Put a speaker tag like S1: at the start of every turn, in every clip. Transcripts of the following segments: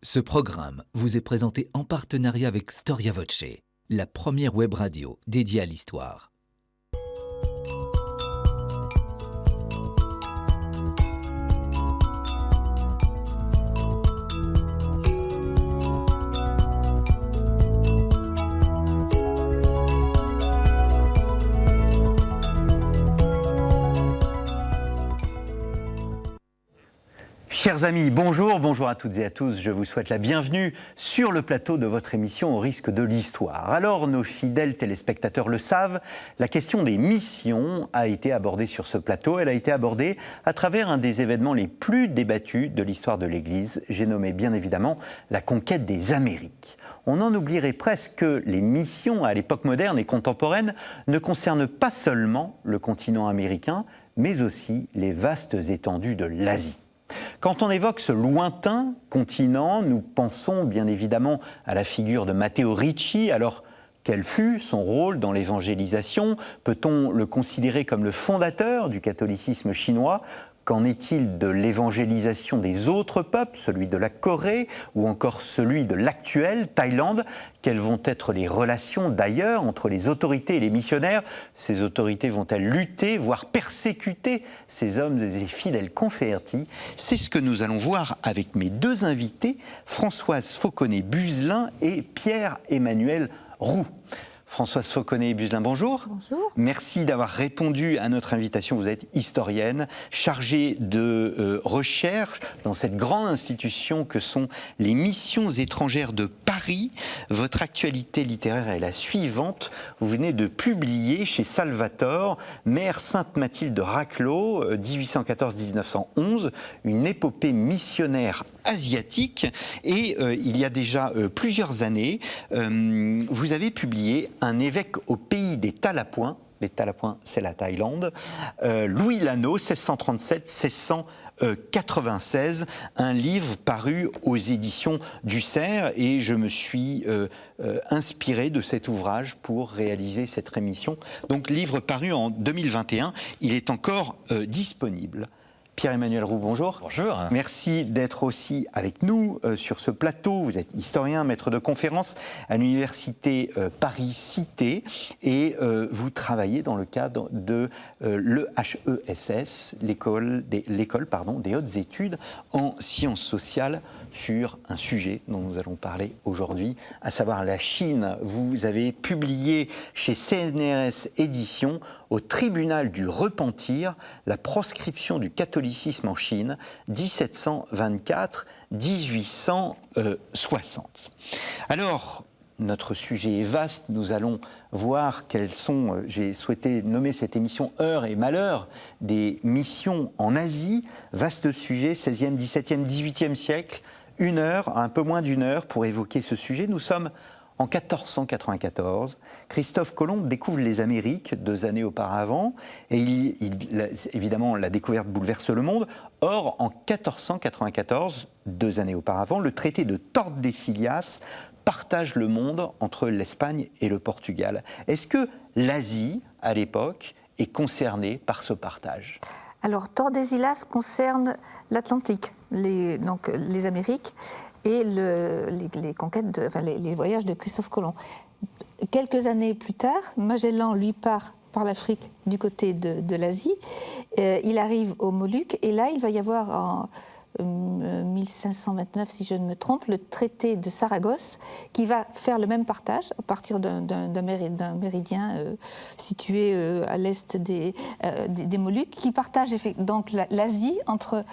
S1: Ce programme vous est présenté en partenariat avec Storia Voce, la première web radio dédiée à l'histoire.
S2: Chers amis, bonjour à toutes et à tous. Je vous souhaite la bienvenue sur le plateau de votre émission Au risque de l'histoire. Alors, nos fidèles téléspectateurs le savent, la question des missions a été abordée sur ce plateau. Elle a été abordée à travers un des événements les plus débattus de l'histoire de l'Église. J'ai nommé bien évidemment la conquête des Amériques. On en oublierait presque que les missions à l'époque moderne et contemporaine ne concernent pas seulement le continent américain, mais aussi les vastes étendues de l'Asie. Quand on évoque ce lointain continent, nous pensons bien évidemment à la figure de Matteo Ricci. Alors, quel fut son rôle dans l'évangélisation? Peut-on le considérer comme le fondateur du catholicisme chinois? Qu'en est-il de l'évangélisation des autres peuples, celui de la Corée ou encore celui de l'actuelle Thaïlande? Quelles vont être les relations d'ailleurs entre les autorités et les missionnaires? Ces autorités vont-elles lutter, voire persécuter ces hommes et ces fidèles convertis? C'est ce que nous allons voir avec mes deux invités, Françoise Fauconnet-Buzelin et Pierre-Emmanuel Roux. Françoise Fauconnet-Buzelin, bonjour.
S3: Bonjour.
S2: Merci d'avoir répondu à notre invitation. Vous êtes historienne, chargée de recherche dans cette grande institution que sont les missions étrangères de Paris. Votre actualité littéraire est la suivante. Vous venez de publier chez Salvator, Mère Sainte-Mathilde de Raclot, 1814-1911, une épopée missionnaire asiatique. Et il y a déjà plusieurs années, vous avez publié Un évêque au pays des Talapoins. Les Talapoins, c'est la Thaïlande. Louis Lano, 1637-1696, un livre paru aux éditions du Cerf. Et je me suis inspiré de cet ouvrage pour réaliser cette émission. Donc, livre paru en 2021, il est encore disponible. Pierre-Emmanuel Roux, bonjour.
S4: Bonjour.
S2: Merci d'être aussi avec nous sur ce plateau. Vous êtes historien, maître de conférences à l'université Paris-Cité et vous travaillez dans le cadre de l'EHESS, l'école des hautes études en sciences sociales, sur un sujet dont nous allons parler aujourd'hui, à savoir la Chine. Vous avez publié chez CNRS Éditions, Au tribunal du repentir, la proscription du catholicisme en Chine, 1724-1860. Alors, notre sujet est vaste, nous allons voir quelles sont, j'ai souhaité nommer cette émission Heures et malheurs des missions en Asie, vaste sujet, 16e, 17e, 18e siècle, une heure, un peu moins d'une heure pour évoquer ce sujet. Nous sommes en 1494, Christophe Colomb découvre les Amériques 2 années auparavant, et évidemment la découverte bouleverse le monde. Or, en 1494, 2 années auparavant, le traité de Tordesillas partage le monde entre l'Espagne et le Portugal. Est-ce que l'Asie, à l'époque, est concernée par ce partage ?
S3: Alors, Tordesillas concerne l'Atlantique, les Amériques et les conquêtes, les voyages de Christophe Colomb. Quelques années plus tard, Magellan, lui, part par l'Afrique du côté de l'Asie. Il arrive aux Moluques et là, il va y avoir en 1529, si je ne me trompe, le traité de Saragosse qui va faire le même partage à partir d'un méridien situé à l'est des Moluques, qui partage donc l'Asie entre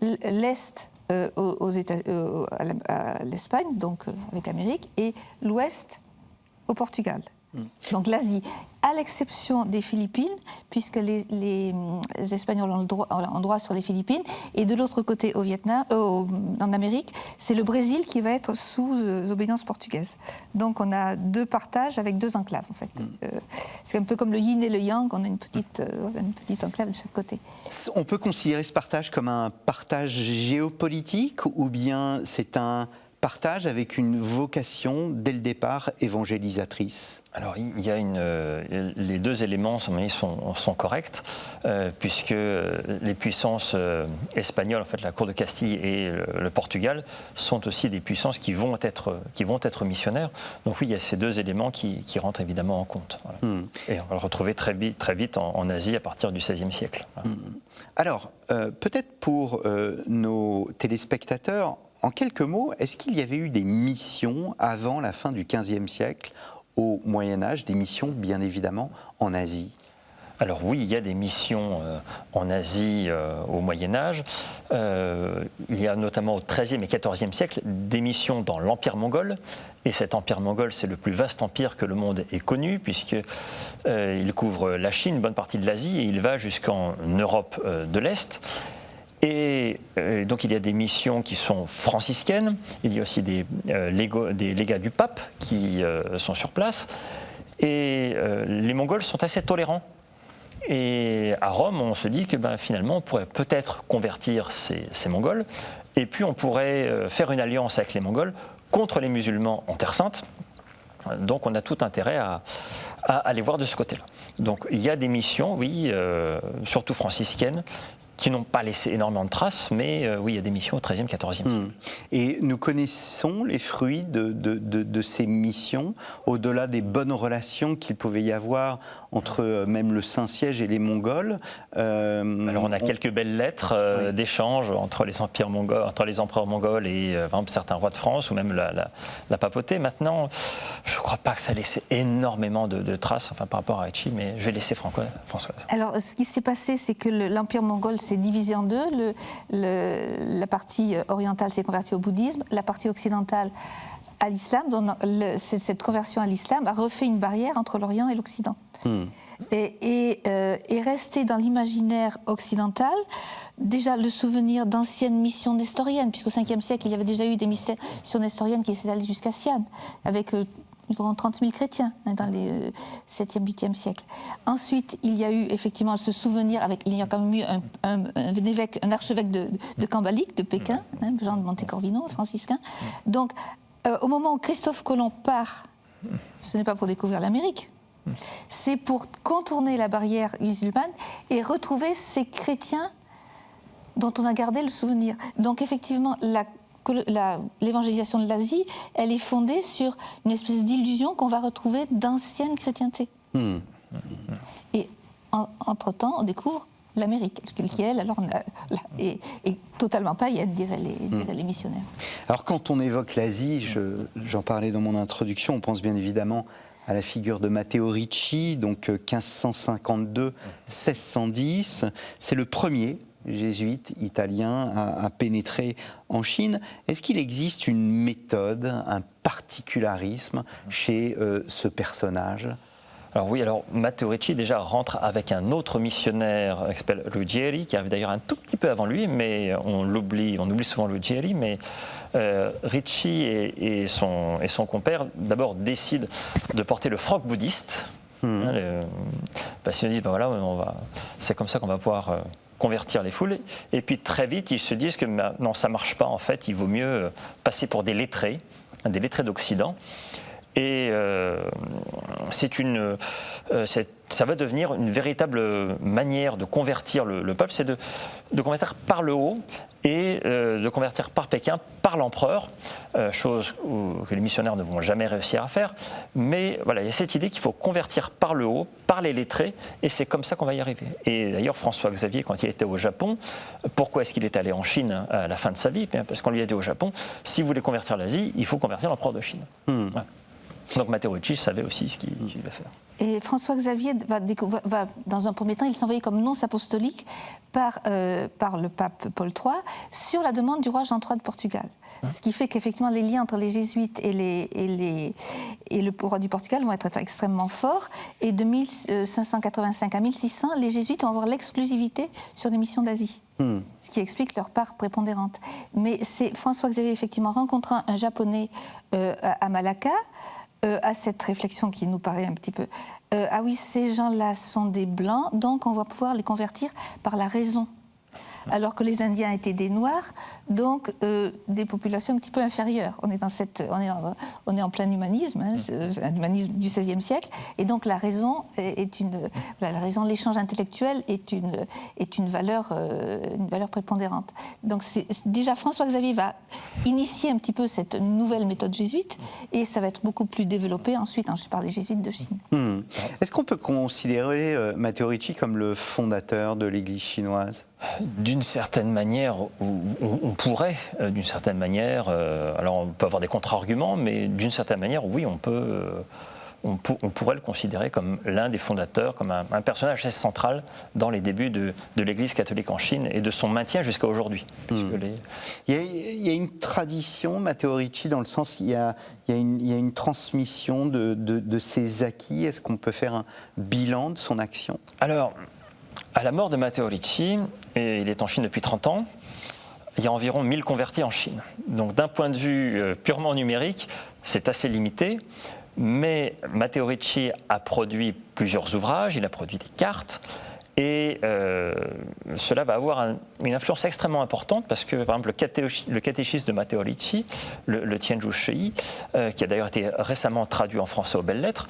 S3: l'est à l'Espagne, donc avec l'Amérique, et l'ouest au Portugal. Donc l'Asie, à l'exception des Philippines, puisque les Espagnols ont droit sur les Philippines, et de l'autre côté au Vietnam, en Amérique, c'est le Brésil qui va être sous obédience portugaise. Donc on a 2 partages avec 2 enclaves en fait. C'est un peu comme le yin et le yang, on a une petite enclave de chaque côté.
S2: On peut considérer ce partage comme un partage géopolitique ou bien c'est un partage avec une vocation, dès le départ, évangélisatrice?
S4: Alors, il y a les deux éléments sont corrects, puisque les puissances espagnoles, en fait, la cour de Castille et le Portugal, sont aussi des puissances qui vont être missionnaires. Donc oui, il y a ces deux éléments qui rentrent évidemment en compte. Voilà. Et on va le retrouver très vite en Asie à partir du XVIe siècle. Voilà.
S2: Alors, peut-être pour nos téléspectateurs, en quelques mots, est-ce qu'il y avait eu des missions avant la fin du XVe siècle au Moyen-Âge, des missions bien évidemment en Asie?
S4: Alors oui, il y a des missions en Asie au Moyen-Âge. Il y a notamment au XIIIe et XIVe siècle des missions dans l'Empire mongol. Et cet empire mongol, c'est le plus vaste empire que le monde ait connu, puisqu'il couvre la Chine, une bonne partie de l'Asie, et il va jusqu'en Europe de l'Est. Et donc il y a des missions qui sont franciscaines, il y a aussi des légats du pape qui sont sur place, et les Mongols sont assez tolérants. Et à Rome, on se dit que finalement on pourrait peut-être convertir ces Mongols, et puis on pourrait faire une alliance avec les Mongols contre les musulmans en Terre Sainte. Donc on a tout intérêt à aller voir de ce côté-là. Donc il y a des missions, oui, surtout franciscaines, qui n'ont pas laissé énormément de traces, mais oui, il y a des missions au XIIIe, XIVe siècle.
S2: Et nous connaissons les fruits de ces missions, au-delà des bonnes relations qu'il pouvait y avoir entre même le Saint-Siège et les Mongols.
S4: Alors on a quelques belles lettres d'échange entre les empereurs mongols et par exemple certains rois de France, ou même la papauté. Maintenant, je ne crois pas que ça laissait énormément de traces, par rapport à Ricci, mais je vais laisser Françoise.
S3: Alors, ce qui s'est passé, c'est que l'Empire mongol s'est divisé en deux. La partie orientale s'est convertie au bouddhisme, la partie occidentale à l'islam. Cette conversion à l'islam a refait une barrière entre l'Orient et l'Occident. Et est resté dans l'imaginaire occidental déjà le souvenir d'anciennes missions nestoriennes, puisqu'au 5e siècle, il y avait déjà eu des missions nestoriennes qui s'étaient allées jusqu'à Sienne, avec environ 30 000 chrétiens dans les 7e, 8e siècle. Ensuite, il y a eu effectivement ce souvenir, il y a quand même eu un archevêque de Cambalik, de Pékin, Jean de Montecorvino, franciscain. Donc, au moment où Christophe Colomb part, ce n'est pas pour découvrir l'Amérique, c'est pour contourner la barrière musulmane et retrouver ces chrétiens dont on a gardé le souvenir. Donc effectivement, l'évangélisation de l'Asie, elle est fondée sur une espèce d'illusion qu'on va retrouver d'ancienne chrétienté. Et entre-temps, on découvre l'Amérique, qui elle, alors, est totalement païenne, diraient les missionnaires. Alors quand on évoque l'Asie, j'en parlais dans mon introduction, on pense bien évidemment à la figure de Matteo Ricci, donc 1552-1610. C'est le premier jésuite italien à pénétrer en Chine. Est-ce qu'il existe une méthode, un particularisme chez ce personnage ?
S4: Alors oui, Matteo Ricci déjà rentre avec un autre missionnaire qui s'appelle Ruggieri, qui arrive d'ailleurs un tout petit peu avant lui, mais on oublie souvent Ruggieri, mais Ricci et son compère d'abord décident de porter le froc bouddhiste, parce qu'ils se disent, c'est comme ça qu'on va pouvoir convertir les foules, et puis très vite ils se disent que non, ça ne marche pas, en fait, il vaut mieux passer pour des lettrés d'Occident. Et ça va devenir une véritable manière de convertir le peuple, c'est de convertir par le haut et de convertir par Pékin, par l'empereur, chose que les missionnaires ne vont jamais réussir à faire. Mais voilà, il y a cette idée qu'il faut convertir par le haut, par les lettrés, et c'est comme ça qu'on va y arriver. Et d'ailleurs, François Xavier, quand il était au Japon, pourquoi est-ce qu'il est allé en Chine à la fin de sa vie ? Parce qu'on lui a dit au Japon, si vous voulez convertir l'Asie, il faut convertir l'empereur de Chine. Voilà. Donc Matteo Ricci savait aussi ce qu'il va faire. Et François Xavier va, dans un premier temps, il est envoyé comme nonce apostolique par le pape Paul III sur la demande du roi Jean III de Portugal. Ce qui fait qu'effectivement les liens entre les jésuites et le roi du Portugal vont être extrêmement forts. Et de 1585 à 1600, les jésuites vont avoir l'exclusivité sur les missions d'Asie. Ce qui explique leur part prépondérante. Mais c'est François Xavier, effectivement, rencontrant un Japonais à Malacca, à cette réflexion qui nous paraît un petit peu ah oui, ces gens-là sont des blancs, donc on va pouvoir les convertir par la raison.
S3: alors que les Indiens étaient des Noirs, donc des populations un petit peu inférieures. On est en plein humanisme, un humanisme du XVIe siècle, et donc la raison l'échange intellectuel est une valeur prépondérante. Donc déjà François-Xavier va initier un petit peu cette nouvelle méthode jésuite, et ça va être beaucoup plus développé ensuite par les jésuites de Chine.
S2: Est-ce qu'on peut considérer Matteo Ricci comme le fondateur de l'Église chinoise ?
S4: D'une certaine manière, on pourrait, d'une certaine manière, alors on peut avoir des contre-arguments, mais d'une certaine manière, oui, on pourrait le considérer comme l'un des fondateurs, comme un personnage assez central dans les débuts de l'Église catholique en Chine et de son maintien jusqu'à aujourd'hui.
S2: Il y a une tradition, Matteo Ricci, dans le sens, il y a une transmission de ses acquis. Est-ce qu'on peut faire un bilan de son action ?
S4: Alors, à la mort de Matteo Ricci, et il est en Chine depuis 30 ans, il y a environ 1000 convertis en Chine. Donc d'un point de vue purement numérique, c'est assez limité. Mais Matteo Ricci a produit plusieurs ouvrages, il a produit des cartes, et cela va avoir une influence extrêmement importante parce que, par exemple, le catéchisme de Matteo Ricci, le Tianzhu Shi, qui a d'ailleurs été récemment traduit en français aux belles lettres,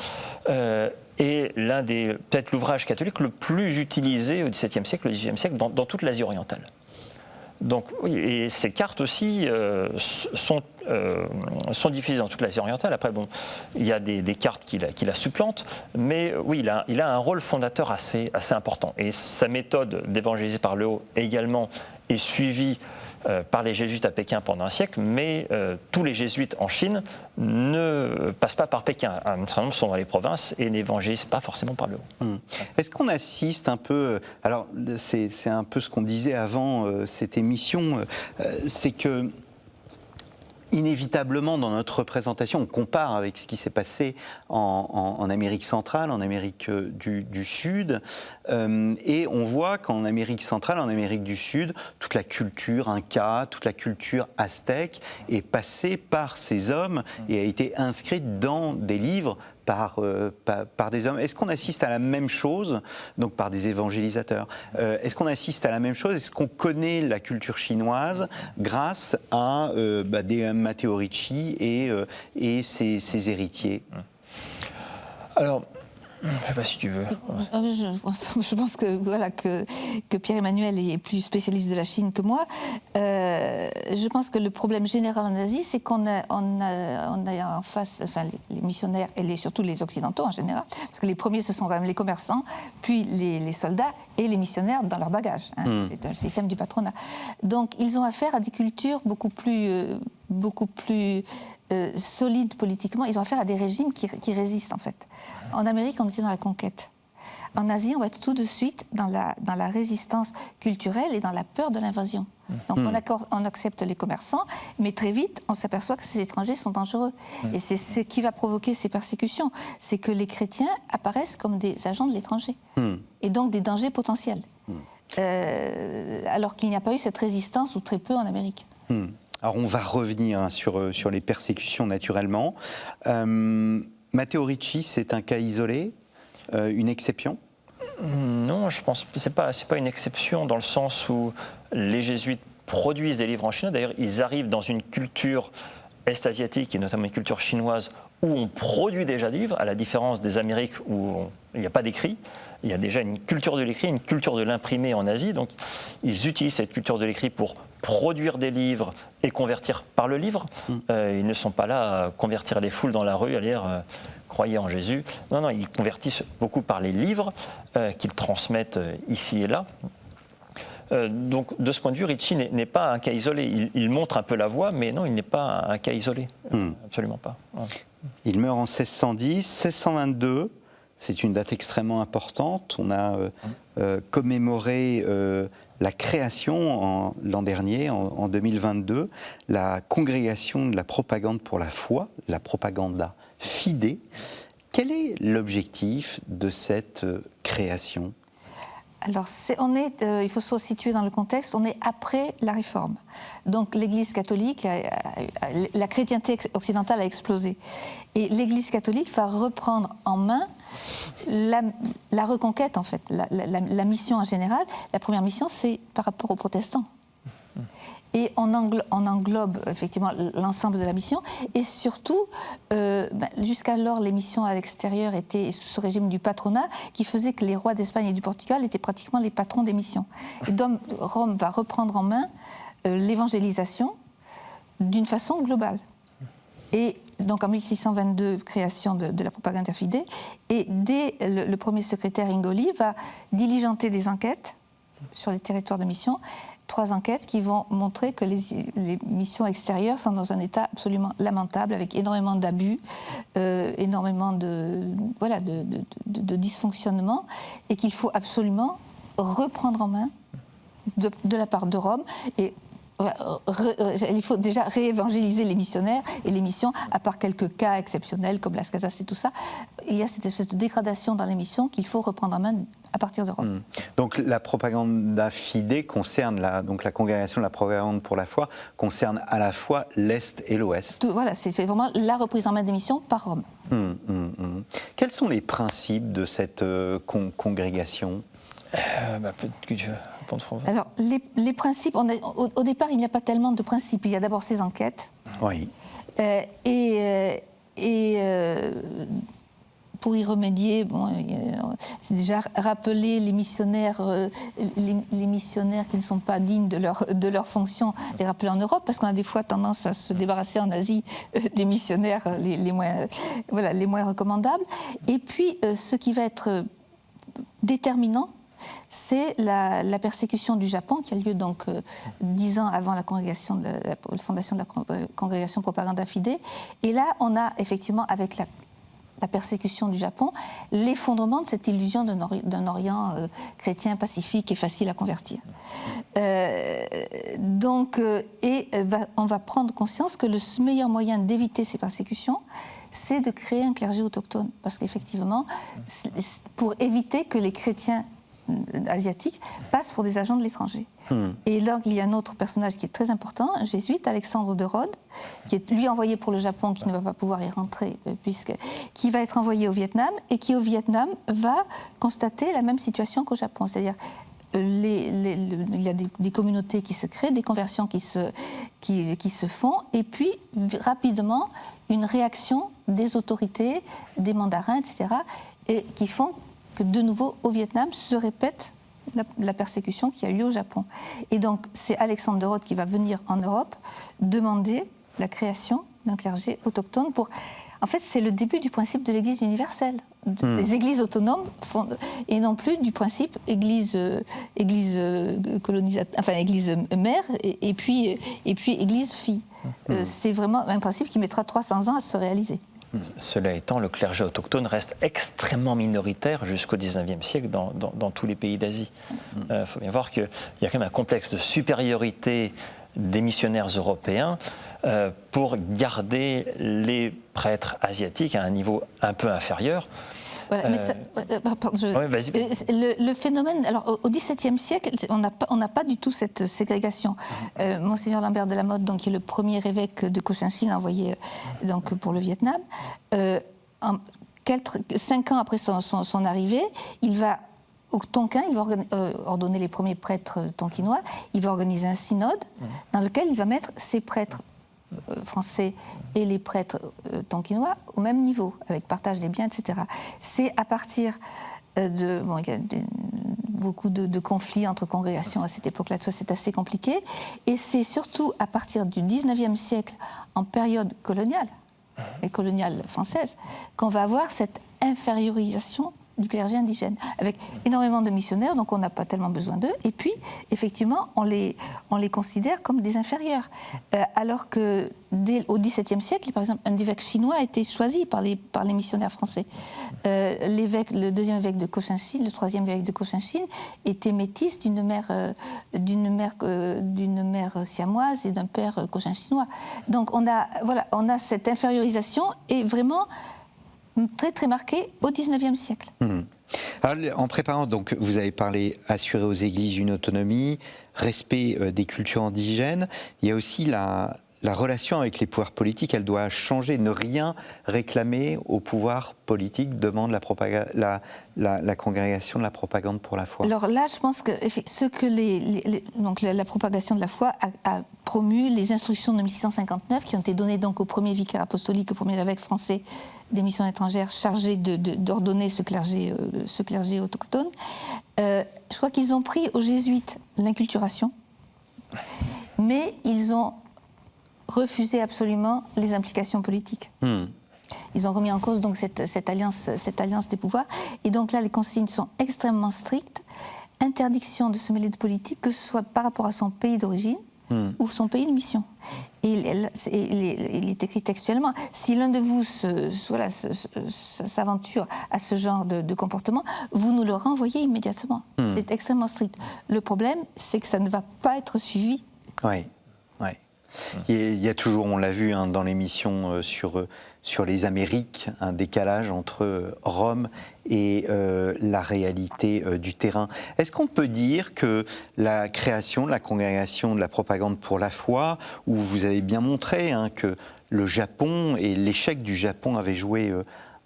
S4: est peut-être l'ouvrage catholique le plus utilisé au XVIIe siècle, au XVIIIe siècle, dans toute l'Asie orientale. Donc, oui, et ces cartes aussi sont diffusées dans toute l'Asie orientale. Après, bon, il y a des cartes qui la supplantent, mais oui, il a un rôle fondateur assez important. Et sa méthode d'évangéliser par le haut également est suivie par les jésuites à Pékin pendant un siècle, mais tous les jésuites en Chine ne passent pas par Pékin. Un certain nombre sont dans les provinces et n'évangélisent pas forcément par le haut.
S2: Est-ce qu'on assiste un peu... Alors, c'est un peu ce qu'on disait avant cette émission, c'est que inévitablement, dans notre représentation, on compare avec ce qui s'est passé en Amérique centrale, en Amérique du Sud, et on voit qu'en Amérique centrale, en Amérique du Sud, toute la culture inca, toute la culture aztèque est passée par ces hommes et a été inscrite dans des livres par des hommes. Est-ce qu'on assiste à la même chose, donc par des évangélisateurs? Est-ce qu'on assiste à la même chose? Est-ce qu'on connaît la culture chinoise grâce à des Matteo Ricci et ses héritiers?
S4: Alors, je ne sais pas si tu veux.
S3: Je pense que Pierre-Emmanuel est plus spécialiste de la Chine que moi. Je pense que le problème général en Asie, c'est qu'on a en face, les missionnaires et surtout les Occidentaux en général, parce que les premiers, ce sont quand même les commerçants, puis les soldats et les missionnaires dans leur bagage. C'est un système du patronat. Donc, ils ont affaire à des cultures beaucoup plus solides politiquement. Ils ont affaire à des régimes qui résistent, en fait. En Amérique, on était dans la conquête. En Asie, on va être tout de suite dans la résistance culturelle et dans la peur de l'invasion. Donc on accepte les commerçants, mais très vite, on s'aperçoit que ces étrangers sont dangereux. Et c'est ce qui va provoquer ces persécutions. C'est que les chrétiens apparaissent comme des agents de l'étranger. Et donc des dangers potentiels. Alors qu'il n'y a pas eu cette résistance, ou très peu, en Amérique.
S2: Alors on va revenir sur les persécutions, naturellement. Matteo Ricci, c'est un cas isolé, une exception?
S4: Non, je pense que c'est pas une exception dans le sens où les jésuites produisent des livres en chinois. D'ailleurs, ils arrivent dans une culture est-asiatique et notamment une culture chinoise où on produit déjà des livres, à la différence des Amériques où il n'y a pas d'écrit. Il y a déjà une culture de l'écrit, une culture de l'imprimé en Asie. Donc, ils utilisent cette culture de l'écrit pour produire des livres et convertir par le livre. Ils ne sont pas là à convertir les foules dans la rue, à dire croyez en Jésus. Non, ils convertissent beaucoup par les livres qu'ils transmettent ici et là. Donc, de ce point de vue, Ricci n'est pas un cas isolé. Il montre un peu la voie, mais non, il n'est pas un cas isolé. Absolument pas.
S2: Il meurt en 1610, 1622. C'est une date extrêmement importante. On a commémoré la création l'an dernier, en 2022, la congrégation de la propagande pour la foi, la Propaganda Fide. Quel est l'objectif de cette création?
S3: Alors, il faut se situer dans le contexte, on est après la Réforme. Donc, l'Église catholique, la chrétienté occidentale a explosé. Et l'Église catholique va reprendre en main la reconquête, en fait, la mission en général. La première mission, c'est par rapport aux protestants. Et on englobe effectivement l'ensemble de la mission. Et surtout, jusqu'alors, les missions à l'extérieur étaient sous ce régime du patronat qui faisait que les rois d'Espagne et du Portugal étaient pratiquement les patrons des missions. Et donc, Rome va reprendre en main l'évangélisation d'une façon globale. Et donc en 1622, création de la Propaganda Fide. Et dès le premier secrétaire Ingoli va diligenter des enquêtes sur les territoires de mission. 3 enquêtes qui vont montrer que les missions extérieures sont dans un état absolument lamentable, avec énormément d'abus, énormément de dysfonctionnements, et qu'il faut absolument reprendre en main de la part de Rome. Et il faut déjà réévangéliser les missionnaires et les missions, à part quelques cas exceptionnels comme Las Casas et tout ça. Il y a cette espèce de dégradation dans les missions qu'il faut reprendre en main à partir de Rome.
S2: Donc la Propaganda Fide concerne la congrégation de la propagande pour la foi, concerne à la fois l'Est et l'Ouest.
S3: Voilà, c'est vraiment la reprise en main des missions par Rome.
S2: Quels sont les principes de cette congrégation ?
S4: Peut-être que tu veux répondre, François.
S3: Alors, les principes, au départ, il n'y a pas tellement de principes. Il y a d'abord ces enquêtes.
S2: Oui.
S3: Pour y remédier, c'est déjà rappeler les missionnaires qui ne sont pas dignes de leur fonction, les rappeler en Europe, parce qu'on a des fois tendance à se débarrasser en Asie des missionnaires les moins recommandables. Et puis, ce qui va être déterminant, c'est la persécution du Japon qui a lieu donc 10 ans avant la fondation de la congrégation Propaganda Fide. Et là, on a effectivement, avec la persécution du Japon, l'effondrement de cette illusion d'un Orient chrétien, pacifique et facile à convertir. On va prendre conscience que le meilleur moyen d'éviter ces persécutions, c'est de créer un clergé autochtone. Parce qu'effectivement, pour éviter que les chrétiens asiatiques passent pour des agents de l'étranger. Et là, il y a un autre personnage qui est très important, un jésuite, Alexandre de Rhodes, qui est lui envoyé pour le Japon, qui ne va pas pouvoir y rentrer, qui va être envoyé au Vietnam, et qui au Vietnam va constater la même situation qu'au Japon. C'est-à-dire il y a des communautés qui se créent, des conversions qui se font, et puis rapidement une réaction des autorités, des mandarins, etc., et qui font que de nouveau au Vietnam se répète la persécution qui a eu lieu au Japon. Et donc c'est Alexandre de Rhodes qui va venir en Europe demander la création d'un clergé autochtone pour... En fait, c'est le début du principe de l'Église universelle, des églises autonomes, et non plus du principe Église mère et puis Église fille. C'est vraiment un principe qui mettra 300 ans à se réaliser.
S4: Cela étant, le clergé autochtone reste extrêmement minoritaire jusqu'au XIXe siècle dans tous les pays d'Asie. Il faut bien voir qu'il y a quand même un complexe de supériorité des missionnaires européens pour garder les prêtres asiatiques à un niveau un peu inférieur.
S3: Voilà, mais le phénomène, alors au XVIIe siècle, on n'a pas du tout cette ségrégation. Monseigneur Lambert de la Motte, donc, qui est le premier évêque de Cochinchine envoyé donc, pour le Vietnam, 5 ans après son arrivée, il va au Tonkin, il va ordonner les premiers prêtres tonkinois, il va organiser un synode dans lequel il va mettre ses prêtres français et les prêtres tonkinois au même niveau, avec partage des biens, etc. C'est à partir il y a beaucoup de conflits entre congrégations à cette époque-là, c'est assez compliqué, et c'est surtout à partir du 19e siècle, en période coloniale, et coloniale française, qu'on va avoir cette infériorisation du clergé indigène, avec énormément de missionnaires, donc on n'a pas tellement besoin d'eux, et puis, effectivement, on les considère comme des inférieurs. Alors que, au XVIIe siècle, par exemple, un évêque chinois a été choisi par les missionnaires français. Le deuxième évêque de Cochinchine, le troisième évêque de Cochinchine, était métis d'une mère siamoise et d'un père cochinchinois. Donc on a cette infériorisation, et vraiment très très marqué au XIXe siècle.
S2: Alors, en préparant, donc, vous avez parlé assurer aux églises une autonomie, respect des cultures indigènes. Il y a aussi la relation avec les pouvoirs politiques, elle doit changer, ne rien réclamer au pouvoir politique, demande la congrégation de la propagande pour la foi.
S3: Alors là, je pense que ce que donc la propagation de la foi a promu les instructions de 1659 qui ont été données donc au premier vicaire apostolique, au premier évêque français des missions étrangères chargé d'ordonner ce clergé autochtone. Je crois qu'ils ont pris aux jésuites l'inculturation, mais ils ont refusé absolument les implications politiques. Ils ont remis en cause donc cette alliance des pouvoirs. Et donc là, les consignes sont extrêmement strictes. Interdiction de se mêler de politique, que ce soit par rapport à son pays d'origine ou son pays de mission. Et il est écrit textuellement, si l'un de vous s'aventure à ce genre de comportement, vous nous le renvoyez immédiatement. C'est extrêmement strict. Le problème, c'est que ça ne va pas être suivi.
S2: Oui, oui. Il y a toujours, on l'a vu dans l'émission sur les Amériques, un décalage entre Rome et la réalité du terrain. Est-ce qu'on peut dire que la création de la congrégation de la propagande pour la foi, où vous avez bien montré que le Japon et l'échec du Japon avaient joué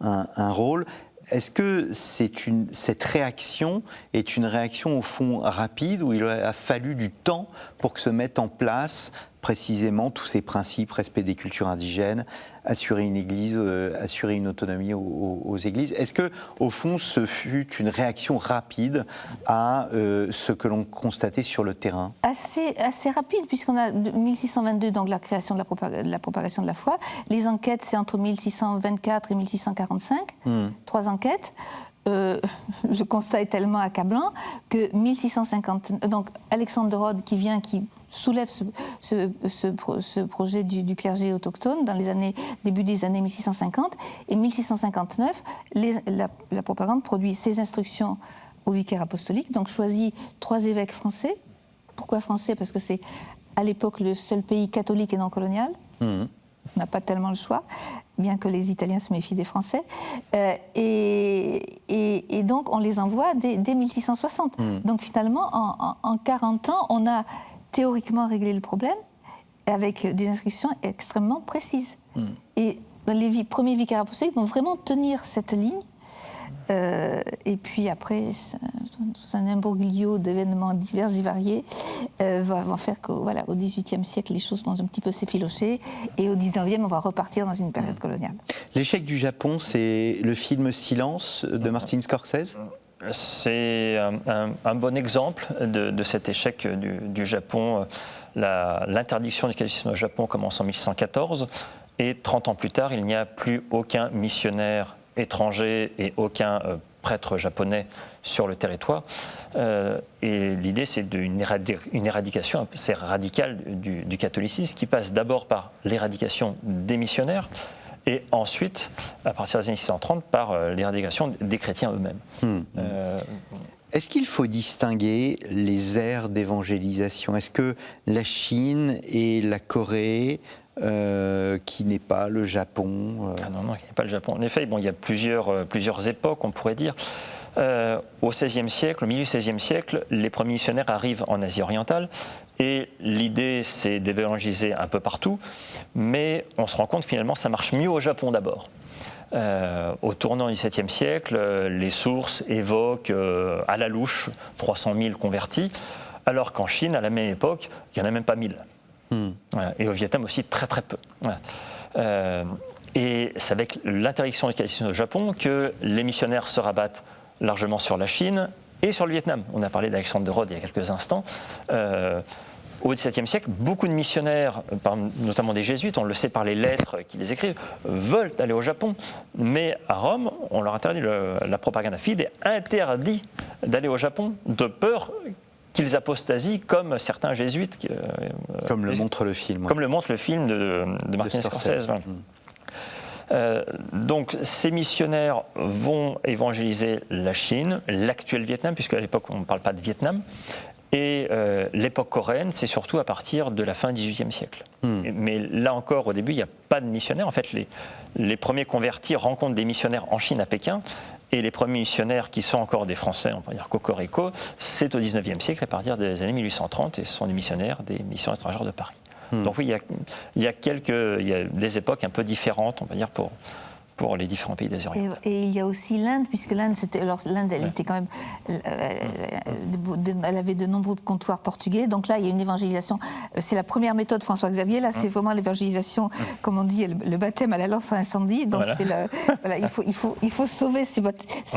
S2: un rôle, est-ce que cette réaction est une réaction au fond rapide, où il a fallu du temps pour que se mettent en place précisément tous ces principes, respect des cultures indigènes, assurer une église, assurer une autonomie aux églises? Est-ce que, au fond, ce fut une réaction rapide à ce que l'on constatait sur le terrain?
S3: Assez rapide, puisqu'on a 1622, donc la création de la propagation de la foi. Les enquêtes, c'est entre 1624 et 1645, 3 enquêtes. Le constat est tellement accablant que 1650, donc Alexandre de Rhodes qui soulève ce projet du clergé autochtone dans début des années 1650, et 1659, la propagande produit ses instructions au vicaire apostolique, donc choisit 3 évêques français. Pourquoi français? Parce que c'est à l'époque le seul pays catholique et non colonial. On n'a pas tellement le choix, bien que les Italiens se méfient des Français. Et donc, on les envoie dès 1660. Donc, finalement, en 40 ans, on a théoriquement réglé le problème avec des instructions extrêmement précises. Et les premiers vicaires apostoliques vont vraiment tenir cette ligne. Et puis après, un imbroglio d'événements divers et variés va faire qu'au XVIIIe siècle, les choses vont un petit peu s'effilocher, et au XIXe, on va repartir dans une période coloniale.
S2: L'échec du Japon, c'est le film Silence de Martin Scorsese?
S4: C'est un bon exemple de cet échec du Japon. L'interdiction du catholicisme au Japon commence en 1114, et 30 ans plus tard, il n'y a plus aucun missionnaire étranger et aucun prêtre japonais sur le territoire. Et l'idée, c'est une éradication assez radicale du catholicisme, qui passe d'abord par l'éradication des missionnaires, et ensuite, à partir des années 1630, par l'éradication des chrétiens eux-mêmes.
S2: Est-ce qu'il faut distinguer les aires d'évangélisation? Est-ce que la Chine et la Corée, qui n'est pas le Japon
S4: Non, qui n'est pas le Japon. En effet, il y a plusieurs époques, on pourrait dire. Au XVIe siècle, au milieu du XVIe siècle, les premiers missionnaires arrivent en Asie orientale, et l'idée, c'est d'évangéliser un peu partout, mais on se rend compte finalement ça marche mieux au Japon d'abord. Au tournant du XVIIe siècle, les sources évoquent à la louche 300 000 convertis, alors qu'en Chine, à la même époque, il n'y en a même pas 1000. Voilà. Et au Vietnam aussi, très très peu. Voilà. Et c'est avec l'interdiction du catholicisme au Japon que les missionnaires se rabattent largement sur la Chine et sur le Vietnam. On a parlé d'Alexandre de Rhodes il y a quelques instants. Au XVIIe siècle, beaucoup de missionnaires, notamment des jésuites, on le sait par les lettres qu'ils écrivent, veulent aller au Japon. Mais à Rome, on leur interdit la propaganda fide, interdit d'aller au Japon de peur qu'ils apostasient, comme certains jésuites.
S2: Comme le montre le film.
S4: Comme le montre le film de Martin Scorsese. Voilà. Donc ces missionnaires vont évangéliser la Chine, l'actuel Vietnam, puisqu'à l'époque on ne parle pas de Vietnam, et l'époque coréenne, c'est surtout à partir de la fin du XVIIIe siècle. Mais là encore, au début, il n'y a pas de missionnaires. En fait, les premiers convertis rencontrent des missionnaires en Chine, à Pékin, Et les premiers missionnaires qui sont encore des Français, on va dire cocorico, c'est au XIXe siècle, à partir des années 1830, et ce sont des missionnaires des missions étrangères de Paris. Donc oui, il y a des époques un peu différentes, on va dire, pour les différents pays d'Asie orientale.
S3: Et il y a aussi l'Inde, puisque l'Inde, elle était quand même, elle avait de nombreux comptoirs portugais. Donc là, il y a une évangélisation. C'est la première méthode François Xavier. Là, c'est vraiment l'évangélisation, comme on dit, le baptême à la lance à incendie. Donc il faut sauver ces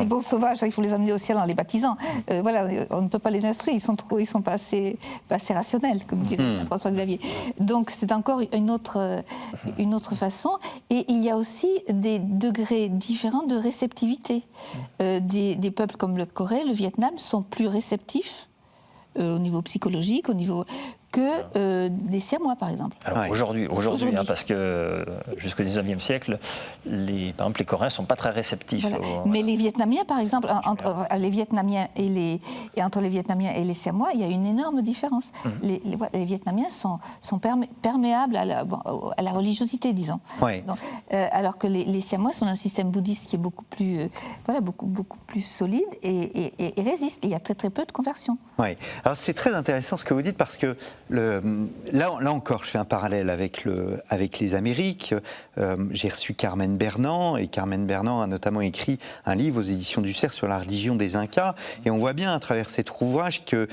S3: bons sauvages. Il faut les amener au ciel en les baptisant. On ne peut pas les instruire. Ils sont pas assez rationnels, comme dirait Saint François Xavier. Donc c'est encore une autre façon. Et il y a aussi des degrés différents de réceptivité. Des peuples comme le Corée, le Vietnam sont plus réceptifs au niveau psychologique, au niveau que des Siamois, par exemple.
S4: Alors aujourd'hui, parce que jusqu'au XIXe siècle, par exemple, les Coréens ne sont pas très réceptifs.
S3: Voilà. Mais les Vietnamiens, par exemple, entre les Vietnamiens et les Siamois, il y a une énorme différence. Les Vietnamiens sont perméables à la religiosité, disons.
S2: Ouais.
S3: Donc, alors que les Siamois sont un système bouddhiste qui est beaucoup plus solide et résiste. Il y a très très peu de conversions.
S2: Ouais. Alors c'est très intéressant ce que vous dites parce que là encore, je fais un parallèle avec les Amériques. J'ai reçu Carmen Bernand, et Carmen Bernand a notamment écrit un livre aux éditions du Cerf sur la religion des Incas. Et on voit bien à travers cet ouvrage que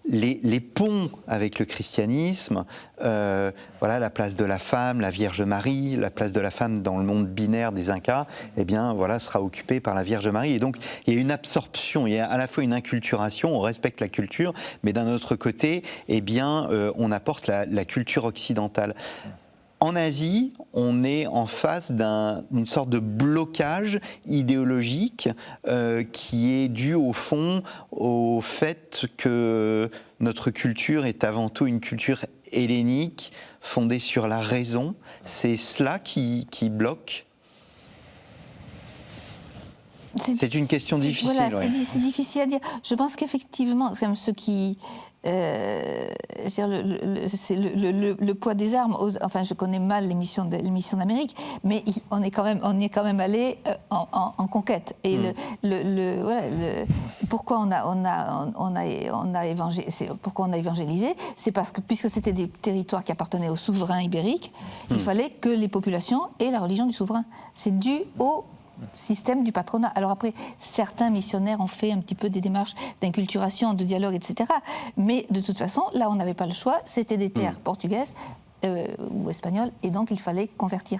S2: les ponts avec le christianisme, la place de la femme, la Vierge Marie, la place de la femme dans le monde binaire des Incas, sera occupée par la Vierge Marie. Et donc, il y a une absorption, il y a à la fois une inculturation, on respecte la culture, mais d'un autre côté, on apporte la culture occidentale. En Asie, on est en face d'une sorte de blocage idéologique qui est dû au fond au fait que notre culture est avant tout une culture hellénique fondée sur la raison. C'est cela qui bloque. C'est une question difficile.
S3: Voilà, c'est difficile à dire. Je pense qu'effectivement, comme ce qui... c'est le poids des armes. Je connais mal l'émission d'Amérique, mais on est quand même allé en conquête. Et pourquoi on a évangélisé, c'est parce que puisque c'était des territoires qui appartenaient aux souverains ibériques, il fallait que les populations aient la religion du souverain. C'est dû au système du patronat. Alors après, certains missionnaires ont fait un petit peu des démarches d'inculturation, de dialogue, etc. Mais de toute façon, là, on n'avait pas le choix. C'était des terres portugaises ou espagnoles, et donc il fallait convertir.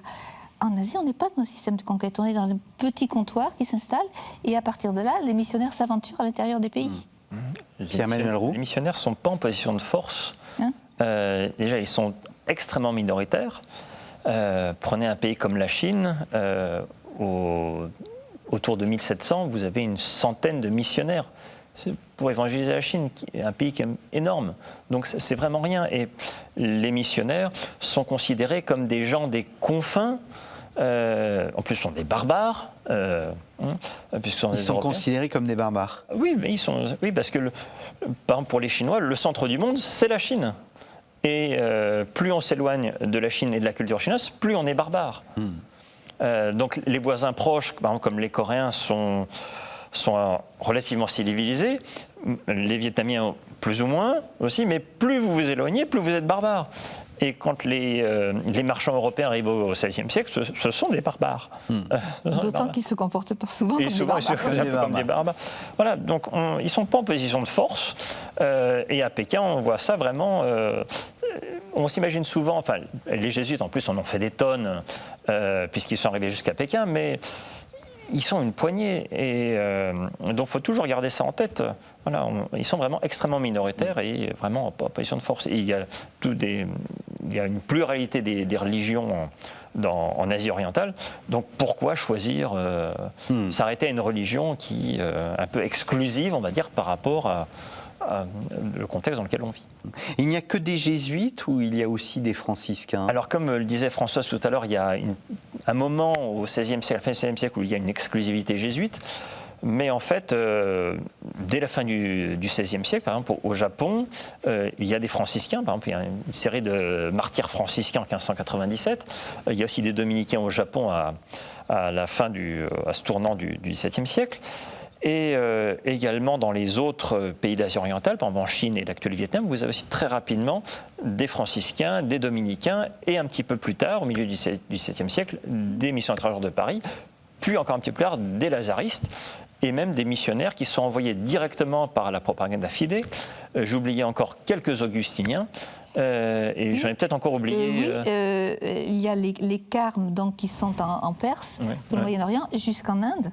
S3: En Asie, on n'est pas dans un système de conquête. On est dans un petit comptoir qui s'installe, et à partir de là, les missionnaires s'aventurent à l'intérieur des pays.
S2: Pierre-Emmanuel Roux.
S4: Les missionnaires ne sont pas en position de force. Déjà, ils sont extrêmement minoritaires. Prenez un pays comme la Chine... autour de 1700, vous avez une centaine de missionnaires. C'est pour évangéliser la Chine, qui est un pays qui est énorme. Donc c'est vraiment rien. Et les missionnaires sont considérés comme des gens des confins. En plus, ce sont des barbares.
S2: Ils sont considérés comme des barbares.
S4: Oui, mais parce que, par exemple, pour les Chinois, le centre du monde, c'est la Chine. Et plus on s'éloigne de la Chine et de la culture chinoise, plus on est barbare. Donc les voisins proches, par exemple, comme les Coréens, sont relativement civilisés. Les Vietnamiens, plus ou moins aussi, mais plus vous vous éloignez, plus vous êtes barbare. Et quand les marchands européens arrivent au XVIe siècle, ce sont des barbares.
S3: D'autant qu'ils se comportent pas souvent comme des barbares.
S4: Comme des barbares. Voilà, donc ils ne sont pas en position de force. Et à Pékin, on voit ça vraiment... on s'imagine souvent, enfin, les jésuites en plus en ont fait des tonnes, puisqu'ils sont arrivés jusqu'à Pékin, mais ils sont une poignée. Et donc il faut toujours garder ça en tête. Voilà, ils sont vraiment extrêmement minoritaires et vraiment en position de force. Et il y a une pluralité des religions en Asie orientale. Donc pourquoi choisir s'arrêter à une religion qui est un peu exclusive, on va dire, par rapport à le contexte dans lequel on vit.
S2: Il n'y a que des jésuites ou il y a aussi des franciscains?
S4: Alors comme le disait Françoise tout à l'heure, il y a un moment au XVIe siècle, fin du XVIe siècle où il y a une exclusivité jésuite. Mais en fait, dès la fin du XVIe siècle, par exemple, au Japon, il y a des franciscains. Par exemple, il y a une série de martyrs franciscains en 1597. Il y a aussi des dominicains au Japon à ce tournant du XVIIe siècle. Et également dans les autres pays d'Asie orientale, par exemple en Chine et l'actuel Vietnam, vous avez aussi très rapidement des franciscains, des dominicains et un petit peu plus tard, au milieu du XVIIe siècle, des missions étrangères de Paris, puis encore un petit peu plus tard des lazaristes et même des missionnaires qui sont envoyés directement par la propaganda fide. J'oubliais encore quelques augustiniens. Et j'en ai peut-être encore oublié.
S3: Il y a les carmes donc, qui sont en Perse, dans le Moyen-Orient, jusqu'en Inde.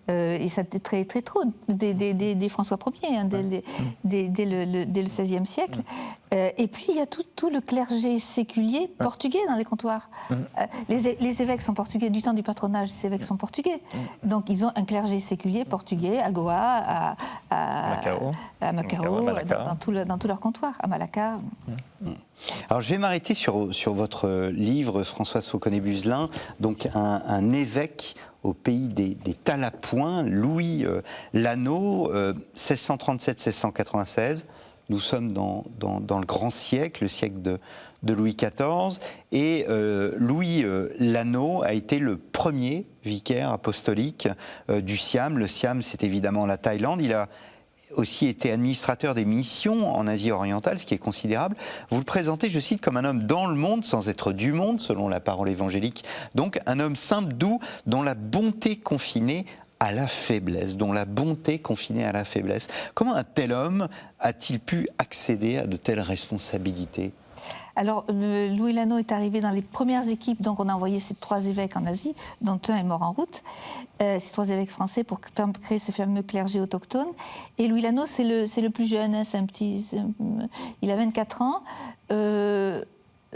S3: Et ça était très, très trop, dès François Ier, dès le XVIe siècle. Et puis il y a tout le clergé séculier portugais dans les comptoirs. Les évêques sont portugais, du temps du patronage, les évêques sont portugais. Donc ils ont un clergé séculier portugais à Goa, à Macao, dans tous leurs comptoirs, à Malacca.
S2: Alors je vais m'arrêter sur votre livre, François Sauconnet-Buzelin, donc un évêque au pays des Talapoins, Louis Lano, 1637-1696. Nous sommes dans le grand siècle, le siècle de Louis XIV. Et Louis Lano a été le premier vicaire apostolique du Siam. Le Siam, c'est évidemment la Thaïlande. Il a aussi été administrateur des missions en Asie orientale, ce qui est considérable. Vous le présentez, je cite, comme un homme dans le monde, sans être du monde, selon la parole évangélique. Donc un homme simple, doux, dont la bonté confinée à la faiblesse, Comment un tel homme a-t-il pu accéder à de telles responsabilités ?
S3: Alors, Louis Lano est arrivé dans les premières équipes, donc on a envoyé ces 3 évêques en Asie, dont un est mort en route, ces 3 évêques français pour créer ce fameux clergé autochtone. Et Louis Lano, c'est le plus jeune, hein, il a 24 ans.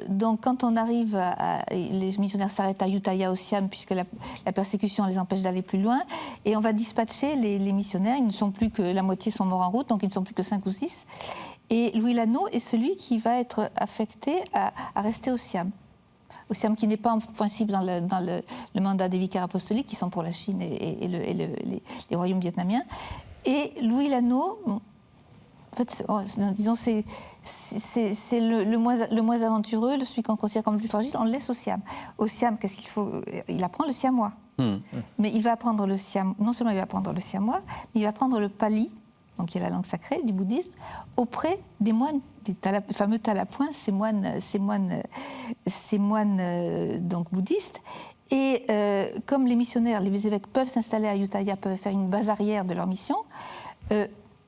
S3: Donc quand on arrive, les missionnaires s'arrêtent à Ayutthaya au Siam, puisque la persécution les empêche d'aller plus loin, et on va dispatcher les missionnaires. Ils ne sont plus que, la moitié sont morts en route, donc ils ne sont plus que 5 ou 6. Et Louis Lano est celui qui va être affecté à rester au Siam. Au Siam, qui n'est pas en principe dans le mandat des vicaires apostoliques, qui sont pour la Chine et les royaumes vietnamiens. Et Louis Lano, en fait, disons, c'est le moins aventureux, celui qu'on considère comme le plus fragile, on le laisse au Siam. Au Siam, qu'est-ce qu'il faut ? Il apprend le siamois. Mais il va apprendre le siamois, non seulement il va apprendre le siamois, mais il va apprendre le pali, donc qui est la langue sacrée du bouddhisme, auprès des moines, des fameux Talapoins, ces moines donc bouddhistes. Et comme les missionnaires, les évêques peuvent s'installer à Ayutthaya, peuvent faire une base arrière de leur mission,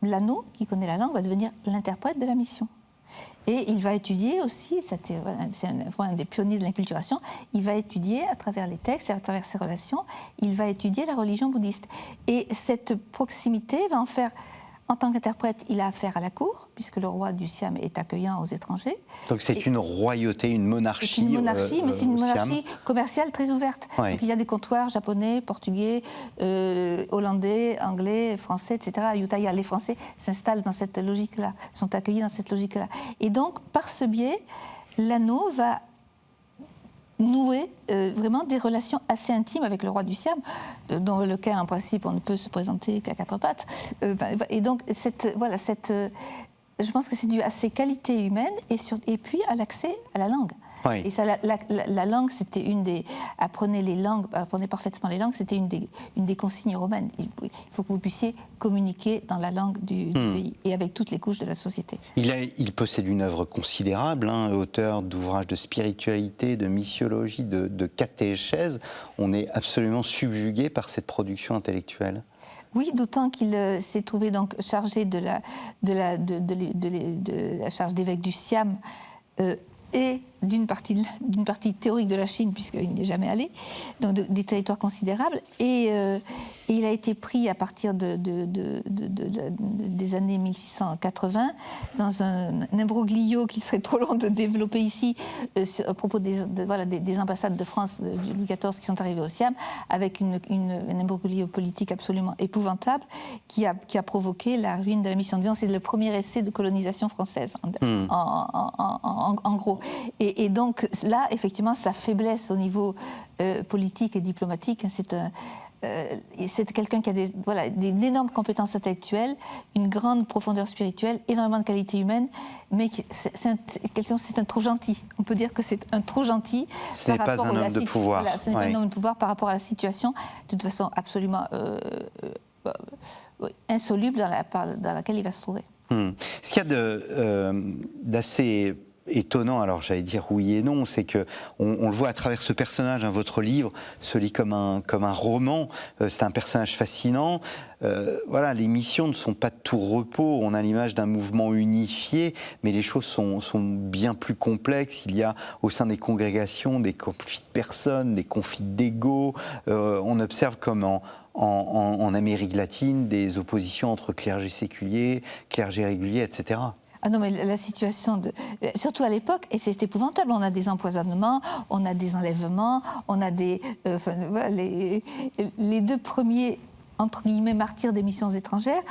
S3: Lano, qui connaît la langue, va devenir l'interprète de la mission. Et il va étudier aussi, c'est un des pionniers de l'inculturation, il va étudier à travers les textes et à travers ses relations, il va étudier la religion bouddhiste. Et cette proximité va en faire... En tant qu'interprète, il a affaire à la cour, puisque le roi du Siam est accueillant aux étrangers.
S2: Donc c'est une royauté, une monarchie.
S3: C'est une monarchie, mais c'est une monarchie commerciale très ouverte.
S2: Ouais.
S3: Donc il y a des comptoirs japonais, portugais, hollandais, anglais, français, etc. À Ayutthaya, les Français s'installent dans cette logique-là, sont accueillis dans cette logique-là. Et donc, par ce biais, Lano va nouer vraiment des relations assez intimes avec le roi du Siam, dans lequel, en principe, on ne peut se présenter qu'à 4 pattes. Et donc, je pense que c'est dû à ses qualités humaines et puis à l'accès à la langue.
S2: Oui.
S3: Et ça, la langue, c'était une des... Apprenez parfaitement les langues, c'était une des consignes romaines. Il faut que vous puissiez communiquer dans la langue du pays et avec toutes les couches de la société.
S2: Il possède une œuvre considérable, auteur d'ouvrages de spiritualité, de missiologie, de catéchèse. On est absolument subjugué par cette production intellectuelle.
S3: Oui, d'autant qu'il s'est trouvé donc chargé de la charge d'évêque du Siam et d'une partie théorique de la Chine, puisqu'il n'y est jamais allé, donc des territoires considérables. Et il a été pris à partir des années 1680 dans un imbroglio qu'il serait trop long de développer ici à propos des ambassades de France de Louis XIV qui sont arrivées au Siam, avec un imbroglio politique absolument épouvantable qui a provoqué la ruine de la mission. Disons, c'est le premier essai de colonisation française, en gros. Et donc là, effectivement, sa faiblesse au niveau politique et diplomatique, c'est quelqu'un qui a d'énormes compétences intellectuelles, une grande profondeur spirituelle, énormément de qualités humaines, mais c'est un trop gentil. On peut dire que c'est un trop gentil.
S2: Ce n'est pas un homme de pouvoir.
S3: Voilà, ce n'est pas un homme de pouvoir par rapport à la situation, de toute façon absolument insoluble dans laquelle il va se trouver.
S2: Ce qu'il y a d'assez étonnant, alors j'allais dire oui et non, c'est que on le voit à travers ce personnage. Votre livre se lit comme un roman. C'est un personnage fascinant. Voilà, les missions ne sont pas de tout repos. On a l'image d'un mouvement unifié, mais les choses sont bien plus complexes. Il y a au sein des congrégations des conflits de personnes, des conflits d'ego. On observe comme en Amérique latine des oppositions entre clergé séculier, clergé régulier, etc.
S3: Ah non, mais la situation, surtout à l'époque, et c'est épouvantable, on a des empoisonnements, on a des enlèvements, on a les deux premiers, entre guillemets, martyrs des missions étrangères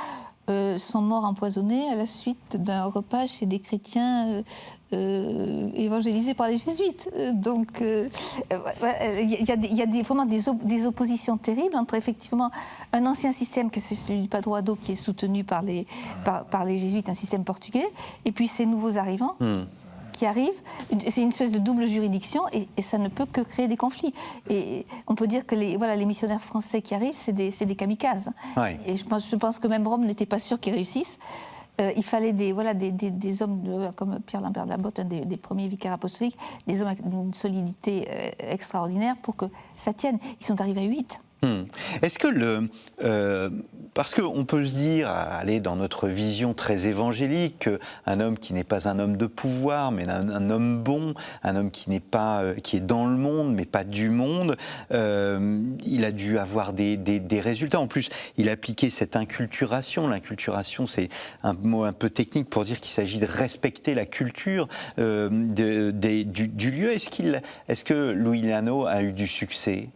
S3: sont morts empoisonnés à la suite d'un repas chez des chrétiens évangélisés par les jésuites. Donc, il y a vraiment des oppositions terribles entre effectivement un ancien système, qui est celui du Padroado, qui est soutenu par les jésuites, un système portugais, et puis ces nouveaux arrivants. Qui arrivent, c'est une espèce de double juridiction et ça ne peut que créer des conflits. Et on peut dire que les missionnaires français qui arrivent, c'est des kamikazes. Ouais. Et je pense que même Rome n'était pas sûr qu'ils réussissent. Il fallait des hommes comme Pierre-Lambert de la Botte, un des premiers vicaires apostoliques, des hommes avec une solidité extraordinaire pour que ça tienne. Ils sont arrivés à 8.
S2: Est-ce que parce qu'on peut se dire, aller dans notre vision très évangélique, qu'un homme qui n'est pas un homme de pouvoir, mais un homme bon, un homme qui est dans le monde, mais pas du monde, il a dû avoir des résultats. En plus, il a appliqué cette inculturation. L'inculturation, c'est un mot un peu technique pour dire qu'il s'agit de respecter la culture du lieu. Est-ce que Louis Lano a eu du succès ?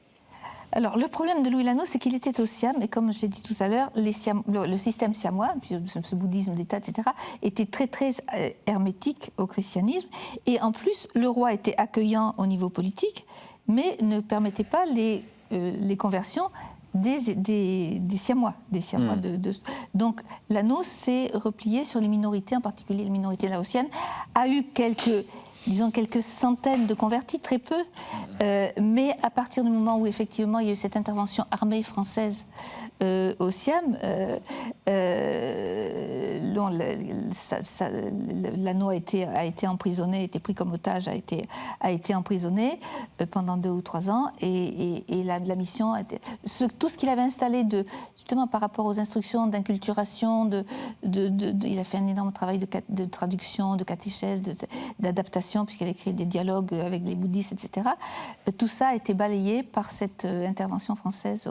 S3: Alors, le problème de Louis Lano, c'est qu'il était au Siam, et comme je l'ai dit tout à l'heure, le système siamois, puis ce bouddhisme d'État, etc., était très, très hermétique au christianisme. Et en plus, le roi était accueillant au niveau politique, mais ne permettait pas les conversions des Siamois. Donc, Lano s'est replié sur les minorités, en particulier les minorités laotiennes, a eu quelques centaines de convertis, très peu, mais à partir du moment où effectivement il y a eu cette intervention armée française au Siam, Lano a été emprisonné, a été pris comme otage, a été emprisonné pendant 2 ou 3 ans, et la mission, tout ce qu'il avait installé justement par rapport aux instructions d'inculturation, il a fait un énorme travail de traduction, de catéchèse, d'adaptation, puisqu'il a écrit des dialogues avec les bouddhistes, etc. Tout ça a été balayé par cette intervention française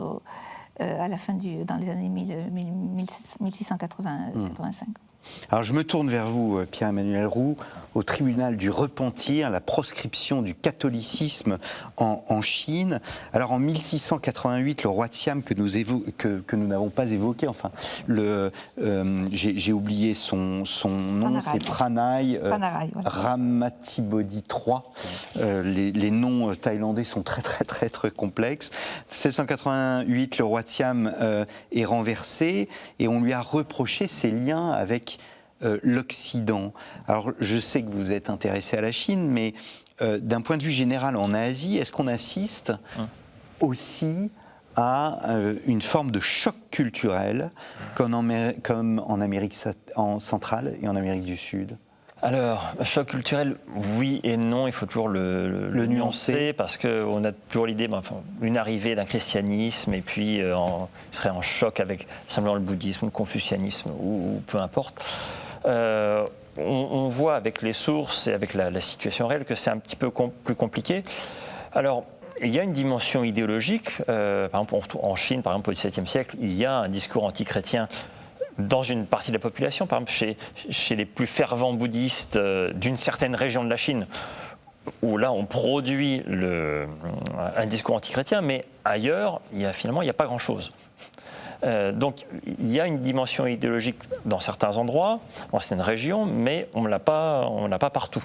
S3: à la fin dans les années 1685.
S2: Alors je me tourne vers vous, Pierre-Emmanuel Roux, au tribunal du repentir, la proscription du catholicisme en Chine. Alors en 1688, le roi de Siam que nous n'avons pas évoqué, enfin, j'ai oublié son nom, c'est Pranay Ramatibodi III. Les noms thaïlandais sont très très très très complexes. 1688, le roi de Siam est renversé et on lui a reproché ses liens avec l'Occident. Alors, je sais que vous êtes intéressé à la Chine, mais d'un point de vue général en Asie, est-ce qu'on assiste aussi à une forme de choc culturel comme en Amérique centrale et en Amérique du Sud ?
S4: Alors, choc culturel, oui et non, il faut toujours le nuancer, parce qu'on a toujours l'idée, une arrivée d'un christianisme, et puis il serait en choc avec simplement le bouddhisme, le confucianisme, ou peu importe. On voit avec les sources et avec la situation réelle que c'est un petit peu plus compliqué. Alors, il y a une dimension idéologique. Par exemple, en Chine, par exemple, au XVIIe siècle, il y a un discours antichrétien dans une partie de la population, par exemple chez les plus fervents bouddhistes d'une certaine région de la Chine, où là on produit un discours antichrétien, mais ailleurs, finalement, il n'y a pas grand-chose. Donc il y a une dimension idéologique dans certains endroits, dans certaines régions, mais on ne l'a pas partout.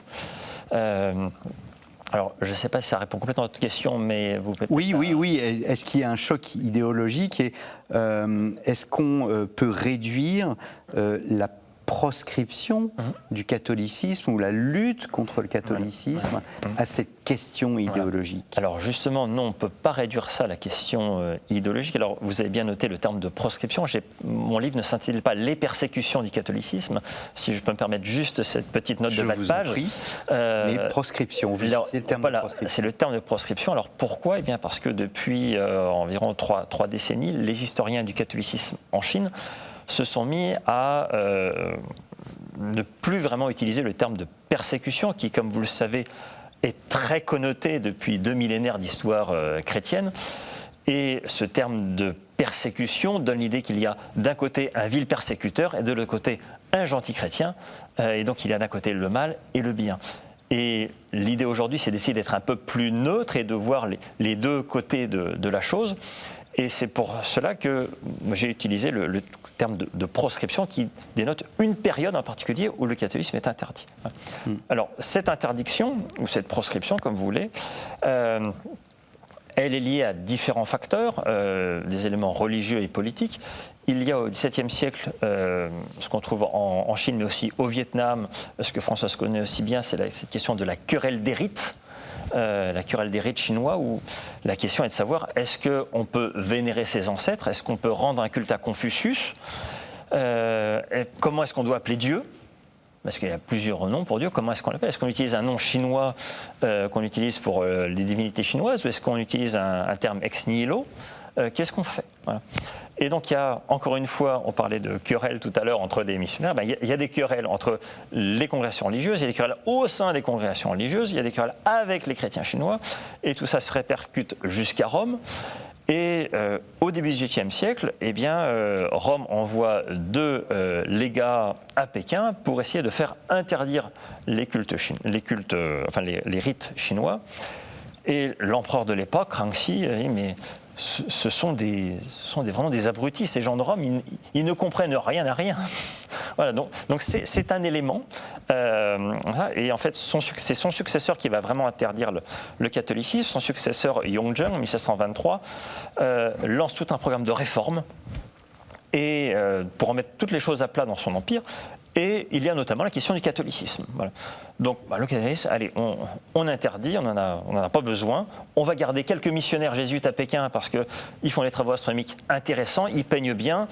S4: Alors, je ne sais pas si ça répond complètement à votre question, mais vous pouvez...
S2: Oui. Est-ce qu'il y a un choc idéologique et est-ce qu'on peut réduire la proscription du catholicisme ou la lutte contre le catholicisme à cette question idéologique?
S4: Alors justement, non, on ne peut pas réduire ça à la question idéologique. Alors vous avez bien noté le terme de proscription. Mon livre ne s'intitule pas « Les persécutions du catholicisme », si je peux me permettre juste cette petite note de bas de page.
S2: Mais proscription, c'est le terme de proscription.
S4: C'est le terme de proscription. Alors pourquoi? Eh bien parce que depuis environ 3 décennies, les historiens du catholicisme en Chine se sont mis à ne plus vraiment utiliser le terme de persécution, qui, comme vous le savez, est très connoté depuis 2 millénaires d'histoire chrétienne. Et ce terme de persécution donne l'idée qu'il y a d'un côté un vil persécuteur et de l'autre côté un gentil chrétien. Et donc il y a d'un côté le mal et le bien. Et l'idée aujourd'hui, c'est d'essayer d'être un peu plus neutre et de voir les deux côtés de la chose. Et c'est pour cela que j'ai utilisé le terme de proscription qui dénote une période en particulier où le catholicisme est interdit. Alors, cette interdiction, ou cette proscription, comme vous voulez, elle est liée à différents facteurs, des éléments religieux et politiques. Il y a au XVIIe siècle, ce qu'on trouve en Chine, mais aussi au Vietnam, ce que Françoise connaît aussi bien, c'est cette question de la querelle des rites. La querelle des rites chinois, où la question est de savoir est-ce qu'on peut vénérer ses ancêtres, est-ce qu'on peut rendre un culte à Confucius, comment est-ce qu'on doit appeler Dieu, parce qu'il y a plusieurs noms pour Dieu, comment est-ce qu'on l'appelle, est-ce qu'on utilise un nom chinois qu'on utilise pour les divinités chinoises, ou est-ce qu'on utilise un terme ex nihilo, qu'est-ce qu'on fait? Voilà. Et donc il y a, encore une fois, on parlait de querelles tout à l'heure entre des missionnaires, il y a des querelles entre les congrégations religieuses, il y a des querelles au sein des congrégations religieuses, il y a des querelles avec les chrétiens chinois, et tout ça se répercute jusqu'à Rome. Et au début du XVIIIe siècle, Rome envoie 2 légats à Pékin pour essayer de faire interdire les rites chinois. Et l'empereur de l'époque, Kangxi, dit mais ce sont vraiment des abrutis, ces gens de Rome, ils ne comprennent rien à rien. Voilà, donc c'est un élément, et en fait c'est son successeur qui va vraiment interdire le catholicisme. Son successeur Yongzheng, en 1723, lance tout un programme de réforme et pour remettre toutes les choses à plat dans son empire. Et il y a notamment la question du catholicisme. Voilà. Donc le catholicisme, allez, on interdit, on n'en a pas besoin. On va garder quelques missionnaires jésuites à Pékin parce qu'ils font des travaux astronomiques intéressants, ils peignent bien.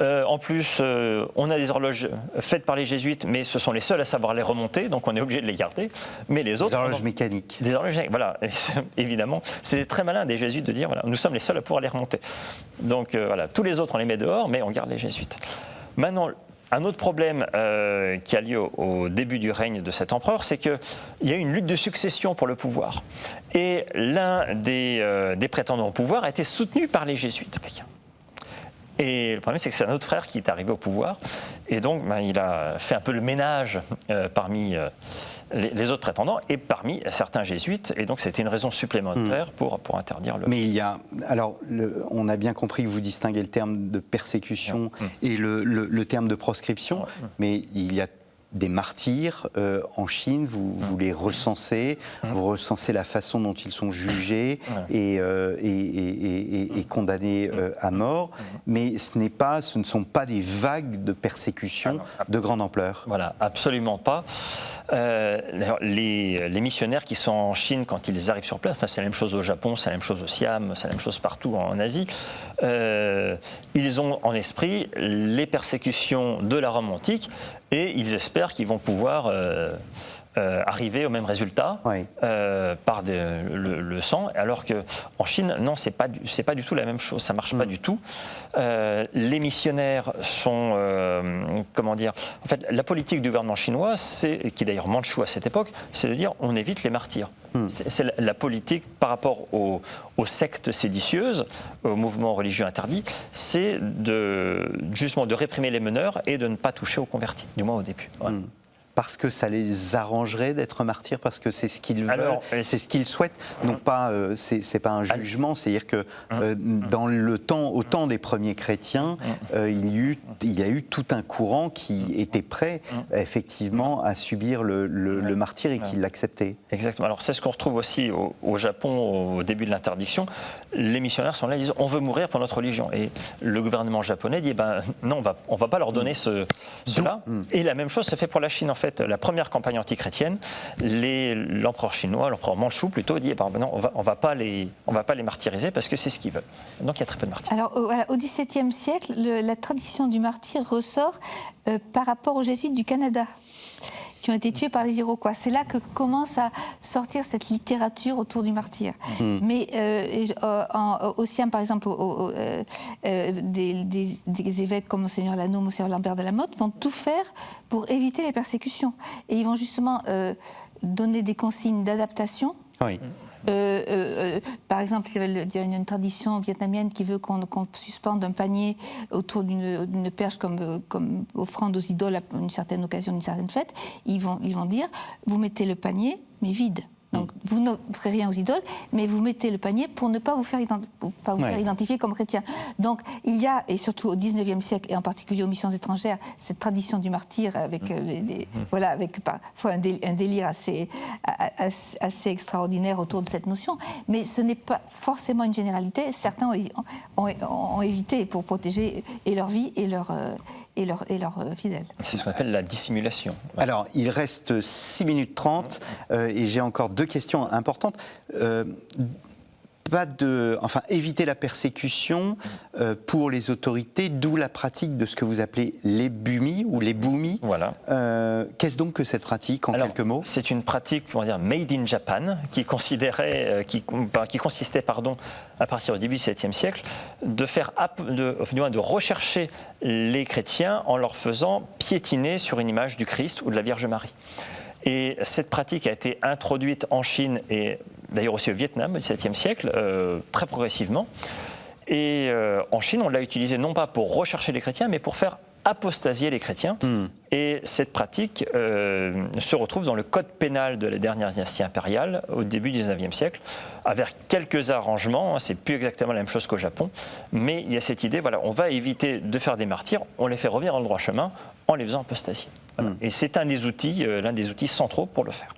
S4: En plus, on a des horloges faites par les jésuites, mais ce sont les seuls à savoir les remonter, donc on est obligé de les garder. Mais les autres...
S2: Des horloges mécaniques.
S4: Des horloges mécaniques, voilà. Et évidemment, c'est très malin des jésuites de dire, voilà, nous sommes les seuls à pouvoir les remonter. Donc voilà, tous les autres, on les met dehors, mais on garde les jésuites. Maintenant, un autre problème qui a lieu au début du règne de cet empereur, c'est qu'il y a eu une lutte de succession pour le pouvoir. Et l'un des prétendants au pouvoir a été soutenu par les jésuites de Pékin. Et le problème, c'est que c'est un autre frère qui est arrivé au pouvoir. Et donc, il a fait un peu le ménage parmi les autres prétendants et parmi certains jésuites. Et donc, c'était une raison supplémentaire pour interdire le...
S2: Mais il y a... Alors, on a bien compris que vous distinguez le terme de persécution et le terme de proscription. Mais il y a des martyrs en Chine, vous les recensez, vous recensez la façon dont ils sont jugés et condamnés à mort, mais ce ne sont pas des vagues de persécution de grande ampleur.
S4: Voilà, absolument pas. Les missionnaires qui sont en Chine, quand ils arrivent sur place, c'est la même chose au Japon, c'est la même chose au Siam, c'est la même chose partout en Asie, ils ont en esprit les persécutions de la Rome antique et ils espèrent qu'ils vont pouvoir arriver au même résultat par le sang, alors qu'en Chine, non, c'est pas du tout la même chose, ça marche pas du tout. Les missionnaires sont, en fait, la politique du gouvernement chinois, qui est d'ailleurs mandchou à cette époque, c'est de dire on évite les martyrs. C'est la politique par rapport aux sectes séditieuses, aux mouvements religieux interdits, c'est justement de réprimer les meneurs et de ne pas toucher aux convertis, du moins au début. Voilà.
S2: parce que ça les arrangerait d'être martyrs, parce que c'est ce qu'ils veulent,
S4: Alors,
S2: c'est ce qu'ils souhaitent. Donc c'est pas un jugement, c'est-à-dire que dans le temps, au temps des premiers chrétiens, il y a eu tout un courant qui était prêt effectivement à subir le martyre et qui l'acceptait.
S4: Exactement. Alors c'est ce qu'on retrouve aussi au Japon au début de l'interdiction. Les missionnaires sont là, ils disent on veut mourir pour notre religion. Et le gouvernement japonais dit non, on va pas leur donner cela. Et la même chose se fait pour la Chine en fait. La première campagne antichrétienne, l'empereur chinois, l'empereur Mandchou plutôt, dit non, on va pas les martyriser parce que c'est ce qu'ils veulent. Donc il y a très peu de martyrs.
S3: Alors au XVIIe siècle, la tradition du martyr ressort par rapport aux jésuites du Canada, qui ont été tués par les Iroquois. C'est là que commence à sortir cette littérature autour du martyr. Mais au Siam, par exemple, des évêques comme Monseigneur Lano, Monseigneur Lambert de la Motte vont tout faire pour éviter les persécutions. Et ils vont justement donner des consignes d'adaptation.
S2: Oui.
S3: Par exemple, il y a une tradition vietnamienne qui veut qu'on suspende un panier autour d'une perche comme offrande aux idoles à une certaine occasion, une certaine fête. Ils vont dire, vous mettez le panier, mais vide. Donc, vous ne ferez rien aux idoles, mais vous mettez le panier pour ne pas vous faire, faire identifier comme chrétien. Donc, il y a, et surtout au XIXe siècle, et en particulier aux missions étrangères, cette tradition du martyr avec, avec parfois un délire assez extraordinaire autour de cette notion. Mais ce n'est pas forcément une généralité. Certains ont évité pour protéger et leur vie et leurs fidèles.
S4: C'est ce qu'on appelle la dissimulation.
S2: Ouais. Alors, il reste 6 minutes 30 et j'ai encore 2 questions importantes. Éviter la persécution pour les autorités, d'où la pratique de ce que vous appelez les bumis ou les boumis.
S4: Voilà.
S2: Qu'est-ce donc que cette pratique, en quelques mots ?
S4: C'est une pratique, made in Japan, qui consistait, à partir du XVIIe siècle, de rechercher les chrétiens en leur faisant piétiner sur une image du Christ ou de la Vierge Marie. Et cette pratique a été introduite en Chine et d'ailleurs aussi au Vietnam au XVIIe siècle, très progressivement. Et en Chine, on l'a utilisé non pas pour rechercher les chrétiens, mais pour faire apostasier les chrétiens. Et cette pratique se retrouve dans le code pénal de la dernière dynastie impériale au début du XIXe siècle, avec quelques arrangements. C'est plus exactement la même chose qu'au Japon, mais il y a cette idée, on va éviter de faire des martyrs, on les fait revenir dans le droit chemin en les faisant apostasier. Et c'est l'un des outils centraux pour le faire.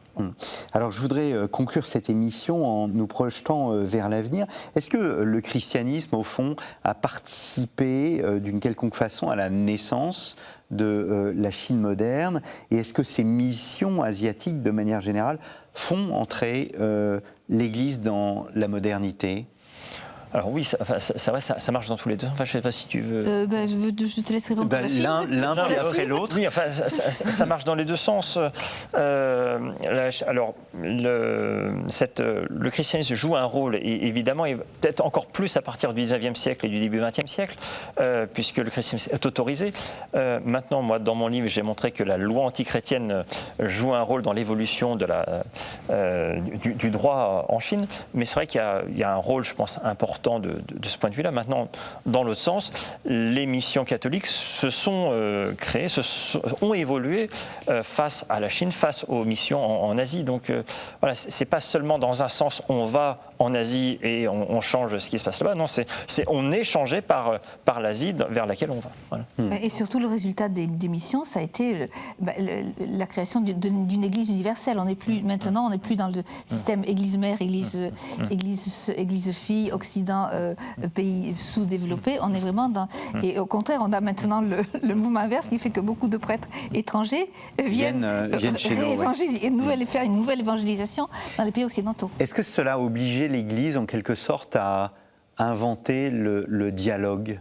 S2: Alors je voudrais conclure cette émission en nous projetant vers l'avenir. Est-ce que le christianisme, au fond, a participé d'une quelconque façon à la naissance de la Chine moderne ? Et est-ce que ces missions asiatiques, de manière générale, font entrer l'Église dans la modernité ?
S4: Alors oui, c'est vrai, ça marche dans tous les deux. Je ne sais pas si tu veux...
S3: je te laisse répondre.
S2: L'un puis après l'autre.
S4: Oui, ça marche dans les deux sens. Alors, le christianisme joue un rôle, et évidemment, et peut-être encore plus à partir du XIXe siècle et du début du XXe siècle, puisque le christianisme est autorisé. Maintenant, moi, dans mon livre, j'ai montré que la loi antichrétienne joue un rôle dans l'évolution du droit en Chine. Mais c'est vrai qu'il y a un rôle, je pense, important de ce point de vue-là. Maintenant, dans l'autre sens, les missions catholiques se sont créées, ont évolué face à la Chine, face aux missions en Asie. Donc c'est pas seulement dans un sens on va en Asie et on change ce qui se passe là-bas. Non, on est changé par l'Asie vers laquelle on va. Voilà.
S3: Et surtout, le résultat des missions, ça a été la création d'une Église universelle. Maintenant, on n'est plus dans le système Église-mère, Église-fille, Occident, pays sous-développés. On est vraiment dans... Et au contraire, on a maintenant le mouvement inverse qui fait que beaucoup de prêtres étrangers viennent chez nous, faire une nouvelle évangélisation dans les pays occidentaux.
S2: Est-ce que cela a obligé l'Église, en quelque sorte, à inventer le dialogue,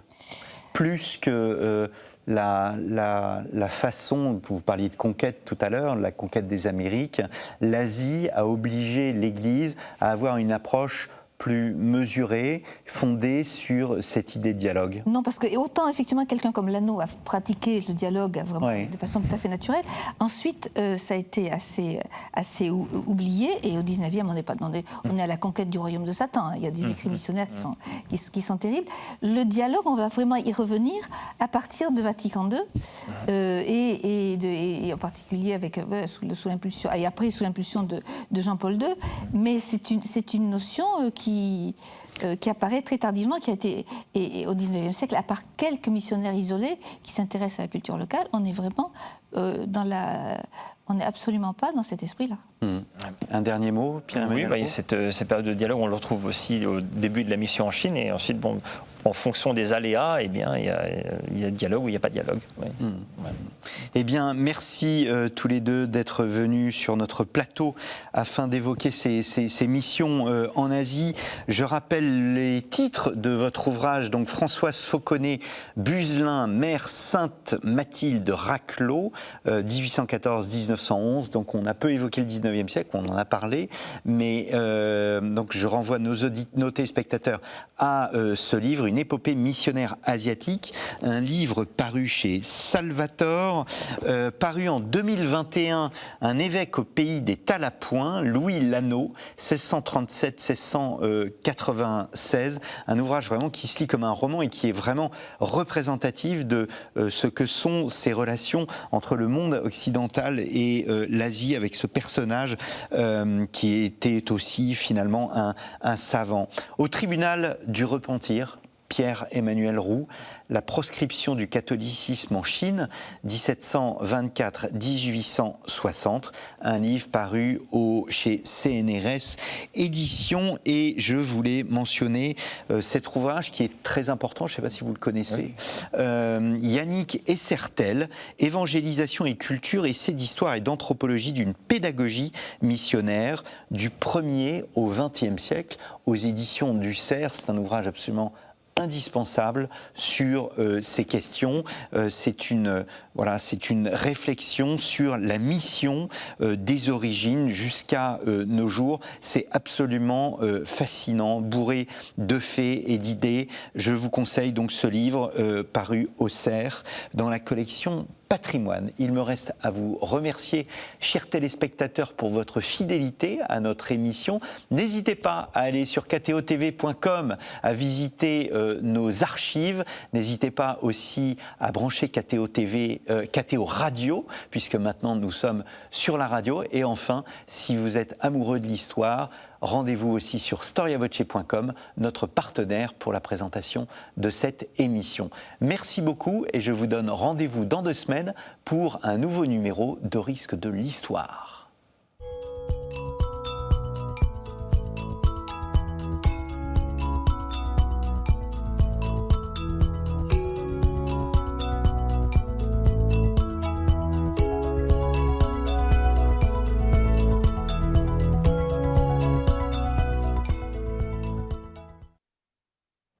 S2: plus que la façon, vous parliez de conquête tout à l'heure, la conquête des Amériques, l'Asie a obligé l'Église à avoir une approche plus mesuré, fondé sur cette idée de dialogue?
S3: Non, parce que autant effectivement quelqu'un comme Lano a pratiqué le dialogue vraiment de façon tout à fait naturelle. Ensuite, ça a été assez oublié, et au 19e, on est à la conquête du royaume de Satan. Hein. Il y a des écrits missionnaires qui sont terribles. Le dialogue, on va vraiment y revenir à partir de Vatican II, et en particulier avec sous l'impulsion, et après sous l'impulsion de Jean-Paul II. Mais c'est une notion qui apparaît très tardivement, qui a été, et au XIXe siècle, à part quelques missionnaires isolés qui s'intéressent à la culture locale, on est vraiment on n'est absolument pas dans cet esprit-là.
S2: Un dernier mot, Pierre-Emmanuel?
S4: Oui, cette période de dialogue, on le retrouve aussi au début de la mission en Chine, et ensuite, en fonction des aléas, eh bien, il y a dialogue ou il n'y a pas de dialogue. Oui.
S2: Eh bien, merci tous les deux d'être venus sur notre plateau afin d'évoquer ces missions en Asie. Je rappelle les titres de votre ouvrage, donc Françoise Fauconnet, Buzelin, Mère Sainte Mathilde Raclot, 1814-1911. Donc on a peu évoqué le 19e siècle, on en a parlé, mais donc je renvoie nos téléspectateurs à ce livre, Une épopée missionnaire asiatique, un livre paru chez Salvator, paru en 2021, un évêque au pays des Talapoins, Louis Lano, 1637-1696, un ouvrage vraiment qui se lit comme un roman et qui est vraiment représentatif de ce que sont ces relations entre le monde occidental et l'Asie, avec ce personnage qui était aussi finalement un savant. Au tribunal du repentir, Pierre-Emmanuel Roux, La proscription du catholicisme en Chine, 1724-1860, un livre paru chez CNRS Éditions. Et je voulais mentionner cet ouvrage qui est très important, je ne sais pas si vous le connaissez, Yannick Essertel, Évangélisation et culture, essai d'histoire et d'anthropologie d'une pédagogie missionnaire du 1er au 20e siècle, aux éditions du Cerf. C'est un ouvrage absolument indispensable sur ces questions. C'est une réflexion sur la mission des origines jusqu'à nos jours. C'est absolument fascinant, bourré de faits et d'idées. Je vous conseille donc ce livre paru au Cerf dans la collection Patrimoine. Il me reste à vous remercier, chers téléspectateurs, pour votre fidélité à notre émission. N'hésitez pas à aller sur ktotv.com, à visiter nos archives. N'hésitez pas aussi à brancher KTO TV, KTO Radio, puisque maintenant nous sommes sur la radio. Et enfin, si vous êtes amoureux de l'histoire, rendez-vous aussi sur storiavoce.com, notre partenaire pour la présentation de cette émission. Merci beaucoup et je vous donne rendez-vous dans 2 semaines pour un nouveau numéro de Risque de l'Histoire.